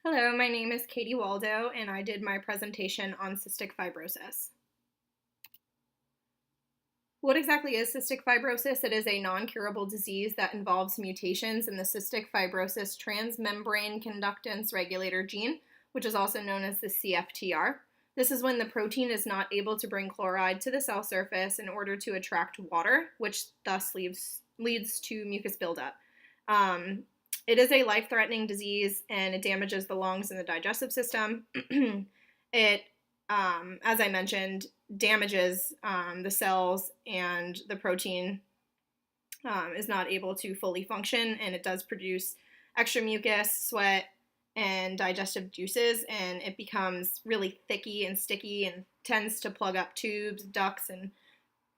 Hello, my name is Katie Waldo, and I did my presentation on cystic fibrosis. What exactly is cystic fibrosis? It is a non-curable disease that involves mutations in the cystic fibrosis transmembrane conductance regulator gene, which is also known as the CFTR. This is when the protein is not able to bring chloride to the cell surface in order to attract water, which thus leads to mucus buildup. It is a life-threatening disease, and it damages the lungs and the digestive system. It, as I mentioned, damages the cells, and the protein is not able to fully function, and it does produce extra mucus, sweat, and digestive juices, and it becomes really thicky and sticky and tends to plug up tubes, ducts, and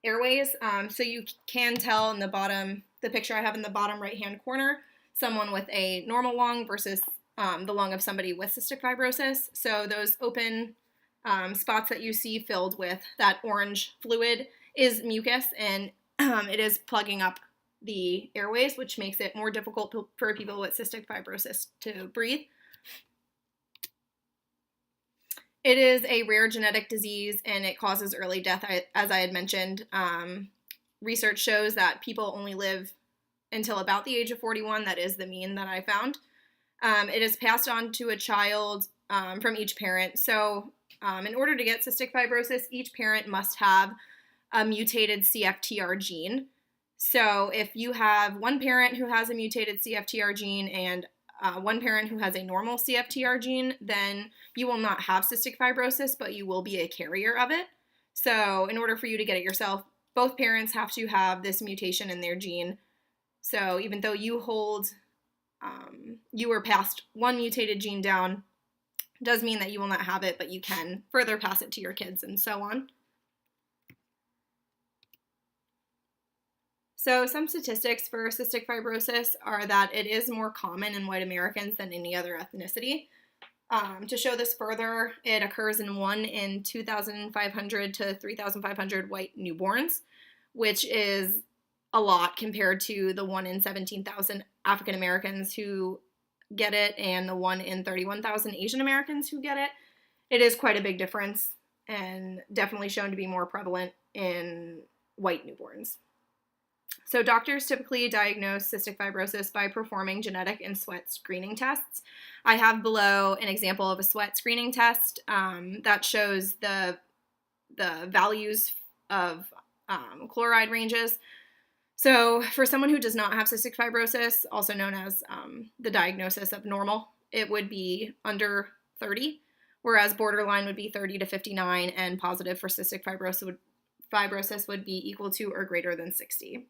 airways. So you can tell in the picture I have in the bottom right-hand corner, someone with a normal lung versus the lung of somebody with cystic fibrosis. So those open spots that you see filled with that orange fluid is mucus, and it is plugging up the airways, which makes it more difficult for people with cystic fibrosis to breathe. It is a rare genetic disease, and it causes early death, as I had mentioned. Research shows that people only live until about the age of 41. That is the mean that I found. It is passed on to a child from each parent. So in order to get cystic fibrosis, each parent must have a mutated CFTR gene. So if you have one parent who has a mutated CFTR gene and one parent who has a normal CFTR gene, then you will not have cystic fibrosis, but you will be a carrier of it. So in order for you to get it yourself, both parents have to have this mutation in their gene. So even though you were passed one mutated gene down, does mean that you will not have it, but you can further pass it to your kids and so on. So some statistics for cystic fibrosis are that it is more common in white Americans than any other ethnicity. To show this further, it occurs in 1 in 2,500 to 3,500 white newborns, which is a lot compared to the 1 in 17,000 African Americans who get it and the 1 in 31,000 Asian Americans who get it. It is quite a big difference, and definitely shown to be more prevalent in white newborns. So doctors typically diagnose cystic fibrosis by performing genetic and sweat screening tests. I have below an example of a sweat screening test that shows the values of chloride ranges. So for someone who does not have cystic fibrosis, also known as the diagnosis of normal, it would be under 30, whereas borderline would be 30 to 59, and positive for cystic fibrosis would be equal to or greater than 60.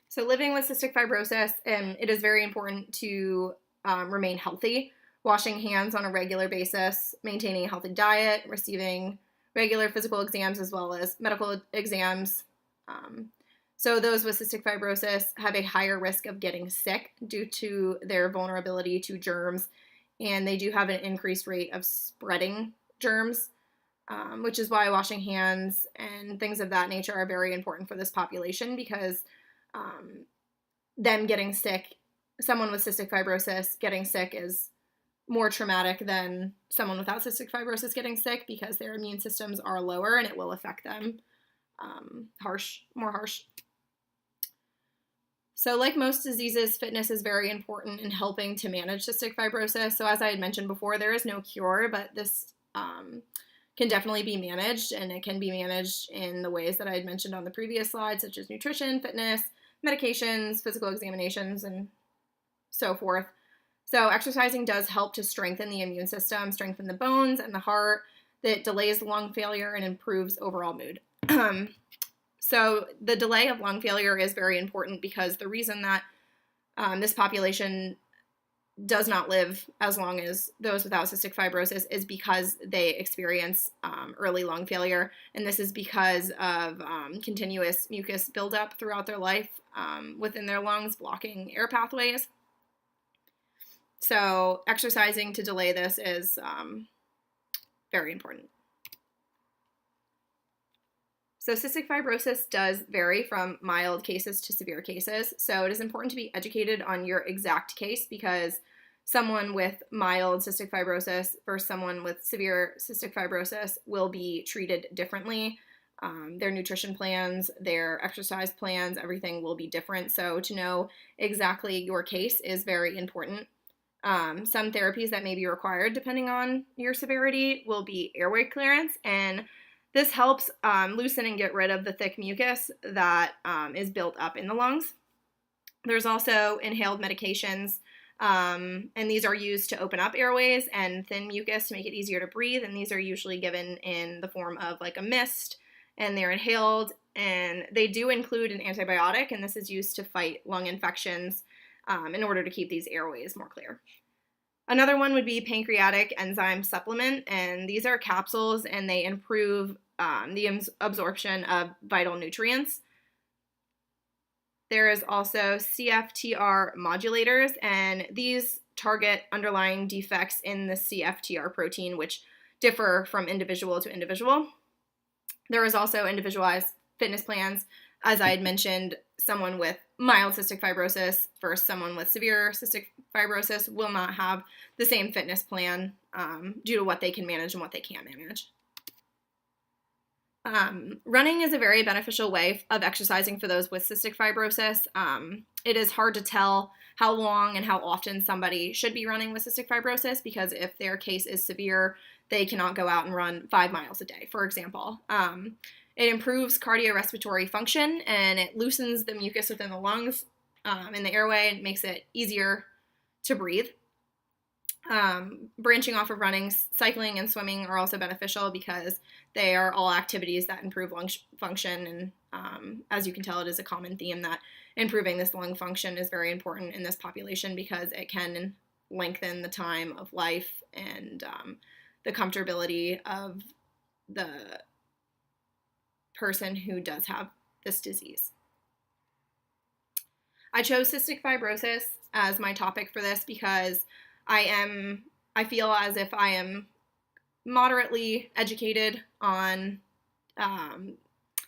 So living with cystic fibrosis, it is very important to remain healthy, washing hands on a regular basis, maintaining a healthy diet, receiving regular physical exams as well as medical exams. So those with cystic fibrosis have a higher risk of getting sick due to their vulnerability to germs, and they do have an increased rate of spreading germs, which is why washing hands and things of that nature are very important for this population, because them getting sick, someone with cystic fibrosis getting sick is more traumatic than someone without cystic fibrosis getting sick, because their immune systems are lower and it will affect them more harsh. So like most diseases, fitness is very important in helping to manage cystic fibrosis. So as I had mentioned before, there is no cure, but this can definitely be managed, and it can be managed in the ways that I had mentioned on the previous slide, such as nutrition, fitness, medications, physical examinations, and so forth. So exercising does help to strengthen the immune system, strengthen the bones and the heart, that delays lung failure and improves overall mood. So the delay of lung failure is very important, because the reason that this population does not live as long as those without cystic fibrosis is because they experience early lung failure, and this is because of continuous mucus buildup throughout their life within their lungs, blocking air pathways. So exercising to delay this is very important. So cystic fibrosis does vary from mild cases to severe cases. So it is important to be educated on your exact case, because someone with mild cystic fibrosis versus someone with severe cystic fibrosis will be treated differently. Their nutrition plans, their exercise plans, everything will be different. So to know exactly your case is very important. Some therapies that may be required depending on your severity will be airway clearance, and this helps loosen and get rid of the thick mucus that is built up in the lungs. There's also inhaled medications, and these are used to open up airways and thin mucus to make it easier to breathe, and these are usually given in the form of like a mist, and they're inhaled, and they do include an antibiotic, and this is used to fight lung infections in order to keep these airways more clear. Another one would be pancreatic enzyme supplement, and these are capsules, and they improve the absorption of vital nutrients. There is also CFTR modulators, and these target underlying defects in the CFTR protein, which differ from individual to individual. There is also individualized fitness plans. As I had mentioned, someone with mild cystic fibrosis versus someone with severe cystic fibrosis will not have the same fitness plan due to what they can manage and what they can't manage. Running is a very beneficial way of exercising for those with cystic fibrosis. It is hard to tell how long and how often somebody should be running with cystic fibrosis, because if their case is severe, they cannot go out and run 5 miles a day, for example. It improves cardiorespiratory function, and it loosens the mucus within the lungs in the airway and makes it easier to breathe. Branching off of running, cycling and swimming are also beneficial because they are all activities that improve lung function, and as you can tell, it is a common theme that improving this lung function is very important in this population because it can lengthen the time of life and the comfortability of the person who does have this disease. I chose cystic fibrosis as my topic for this because I feel as if I am moderately educated on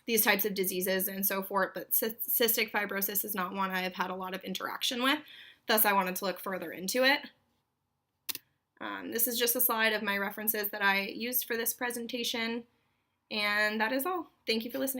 these types of diseases and so forth, but cystic fibrosis is not one I have had a lot of interaction with, thus I wanted to look further into it. This is just a slide of my references that I used for this presentation, and that is all. Thank you for listening.